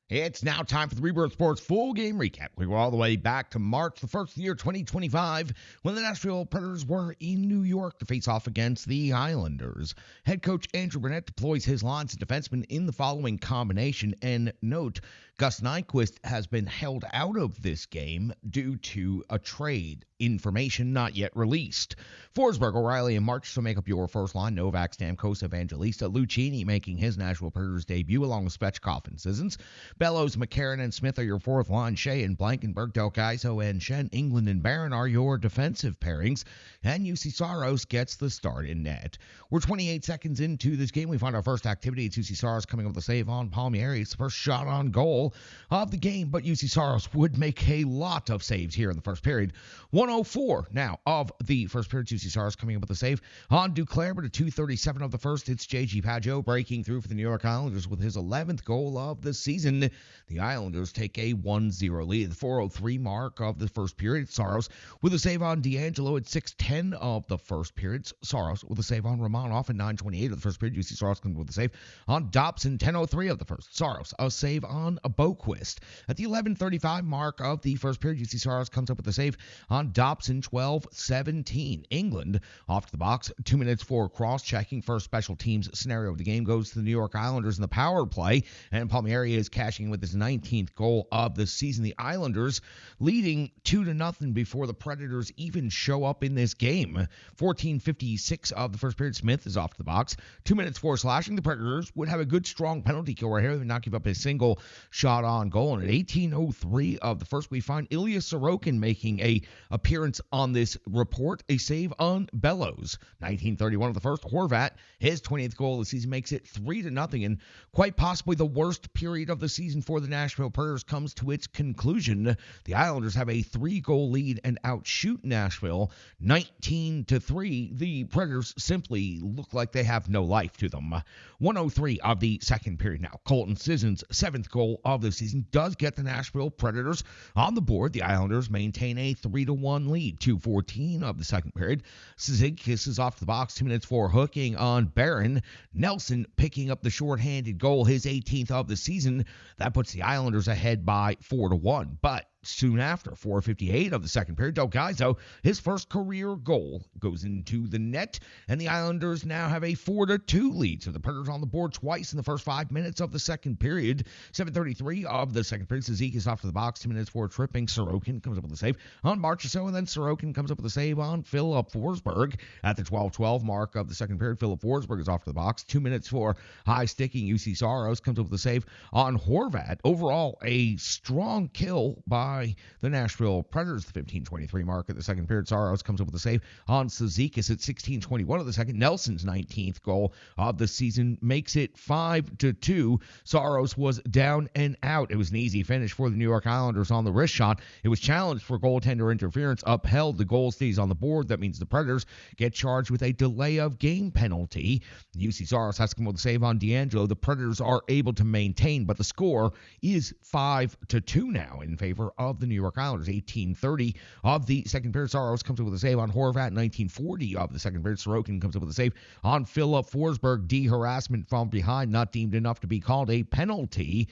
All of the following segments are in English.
It's now time for the Rebirth Sports full game recap. We go all the way back to March the 1st of the year 2025 when the Nashville Predators were in New York to face off against the Islanders. Head coach Andrew Burnett deploys his lines of defensemen in the following combination. And note, Gus Nyquist has been held out of this game due to a trade. Information not yet released. Forsberg, O'Reilly, and March to make up your first line. Novak, Stamkos, Evangelista, Lucchini making his Nashville Predators debut along with Svechkov and Sissons. Bellows, McCarron, and Smith are your fourth line. Shea and Blankenberg, Del Gaiso, and Shen, England, and Barron are your defensive pairings. And UC Saros gets the start in net. We're 28 seconds into this game. We find our first activity. It's UC Saros coming up with a save on Palmieri. It's the first shot on goal of the game, but UC Saros would make a lot of saves here in the first period. 104 now of the first period. UC Saros coming up with a save on Duclair, but at 2:37 of the first, it's J.G. Pageau breaking through for the New York Islanders with his 11th goal of the season. The Islanders take a 1-0 lead. The 4:03 mark of the first period. Saros with a save on D'Angelo at 6:10 of the first period. Saros with a save on Romanov at 9:28 of the first period. UC Saros comes with a save on Dobson, 10:03 of the first. Saros a save on Boquist. At the 11:35 mark of the first period, UC Saros comes up with a save on Dobson, 12:17. England off to the box. 2 minutes for cross-checking. First special teams scenario of the game goes to the New York Islanders in the power play, and Palmieri is cashing with his 19th goal of the season. The Islanders leading 2-0 before the Predators even show up in this game. 14:56 of the first period. Smith is off to the box. 2 minutes for slashing. The Predators would have a good, strong penalty kill right here. They would not give up a single shot on goal. And at 18:03 of the first, we find Ilya Sorokin making a appearance on this report, a save on Bellows. 19:31 of the first, Horvat, his 20th goal of the season, makes it 3-0, and quite possibly the worst period of the season for the Nashville Predators comes to its conclusion. The Islanders have a 3-goal lead and outshoot Nashville 19-3. The Predators simply look like they have no life to them. 1:03 of the second period now. Colton Sissons' 7th goal of the season does get the Nashville Predators on the board. The Islanders maintain a 3-1 lead. 2:14 of the second period. Cizikas is off the box. 2 minutes for hooking on Barron. Nelson picking up the shorthanded goal, his 18th of the season. That puts the Islanders ahead by 4-1. But soon after, 4:58 of the second period, Del Gaiso, his first career goal, goes into the net, and the Islanders now have a 4-2 lead. So the Predators on the board twice in the first 5 minutes of the second period. 7:33 of the second period. Cizikas off to the box. 2 minutes for tripping. Sorokin comes up with a save on Marchessault, and then Sorokin comes up with a save on Philip Forsberg. At the 12:12 mark of the second period, Philip Forsberg is off to the box. 2 minutes for high-sticking UC Saros comes up with a save on Horvat. Overall, a strong kill by the Nashville Predators. The 15:23 mark at the second period. Saros comes up with a save on Cizikas at 16:21 of the second. Nelson's 19th goal of the season makes it 5-2. Saros was down and out. It was an easy finish for the New York Islanders on the wrist shot. It was challenged for goaltender interference, upheld. The goal stays on the board. That means the Predators get charged with a delay of game penalty. UC Saros has to come with a save on D'Angelo. The Predators are able to maintain, but the score is 5-2 now in favor of the New York Islanders. 18:30 of the second period. Saros comes up with a save on Horvat. 19:40 of the second period. Sorokin comes up with a save on Philip Forsberg. D-harassment from behind, not deemed enough to be called a penalty.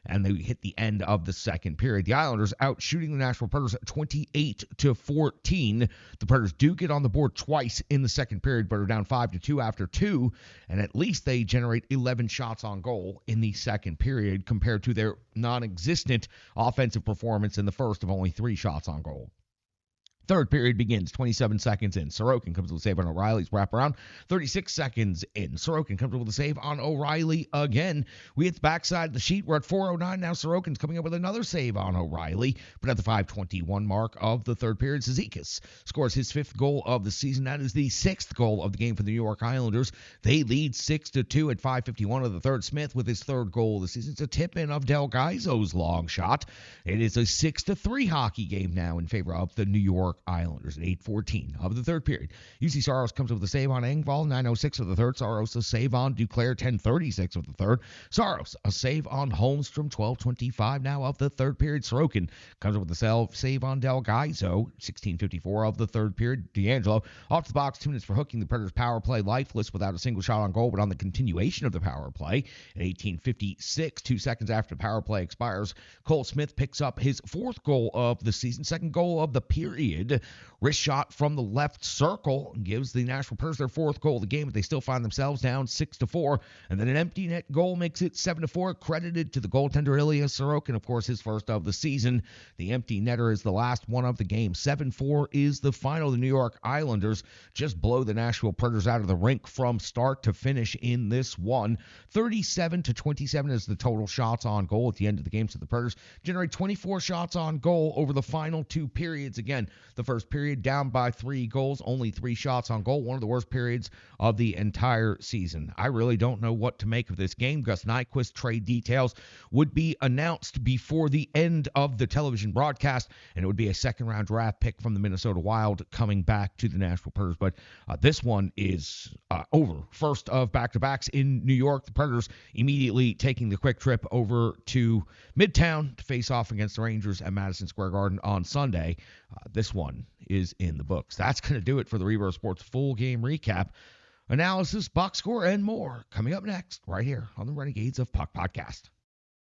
And they hit the end of the second period. The Islanders out shooting the Nashville Predators 28-14. The Predators do get on the board twice in the second period, but are down 5-2 after 2. And at least they generate 11 shots on goal in the second period compared to their non-existent offensive performance in the first of only 3 shots on goal. Third period begins 27 seconds in. Sorokin comes with a save on O'Reilly's wraparound. 36 seconds in. Sorokin comes with a save on O'Reilly again. We hit the backside of the sheet. We're at 4:09 now. Sorokin's coming up with another save on O'Reilly. But at the 5:21 mark of the third period, Cizikas scores his 5th goal of the season. That is the 6th goal of the game for the New York Islanders. They lead 6-2 at 5:51 of the third. Smith with his 3rd goal of the season. It's a tip-in of Del Gaiso's long shot. It is a 6-3 hockey game now in favor of the New York York Islanders at 8:14 of the third period. UC Saros comes up with a save on Engvall, 9:06 of the third. Saros a save on Duclair, 10:36 of the third. Saros a save on Holmstrom, 12:25 now of the third period. Sorokin comes up with a save on Del Gaizo, 16:54 of the third period. D'Angelo off the box, 2 minutes for hooking the Predators power play lifeless without a single shot on goal, but on the continuation of the power play at 18:56, 2 seconds after the power play expires, Cole Smith picks up his 4th goal of the season, 2nd goal of the period. Wrist shot from the left circle gives the Nashville Predators their 4th goal of the game, but they still find themselves down 6-4. And then an empty net goal makes it 7-4, credited to the goaltender Ilya Sorokin, of course, his first of the season. The empty netter is the last one of the game. 7-4 is the final. The New York Islanders just blow the Nashville Predators out of the rink from start to finish in this one. 37-27 is the total shots on goal at the end of the game. So the Predators generate 24 shots on goal over the final 2 periods. Again, the first period down by 3 goals, only 3 shots on goal. One of the worst periods of the entire season. I really don't know what to make of this game. Gus Nyquist trade details would be announced before the end of the television broadcast, and it would be a second-round draft pick from the Minnesota Wild coming back to the Nashville Predators. But this one is over. First of back-to-backs in New York. The Predators immediately taking the quick trip over to Midtown to face off against the Rangers at Madison Square Garden on Sunday. This one is in the books. That's going to do it for the Rebirth Sports full game recap, analysis, box score, and more coming up next right here on the Renegades of Puck podcast.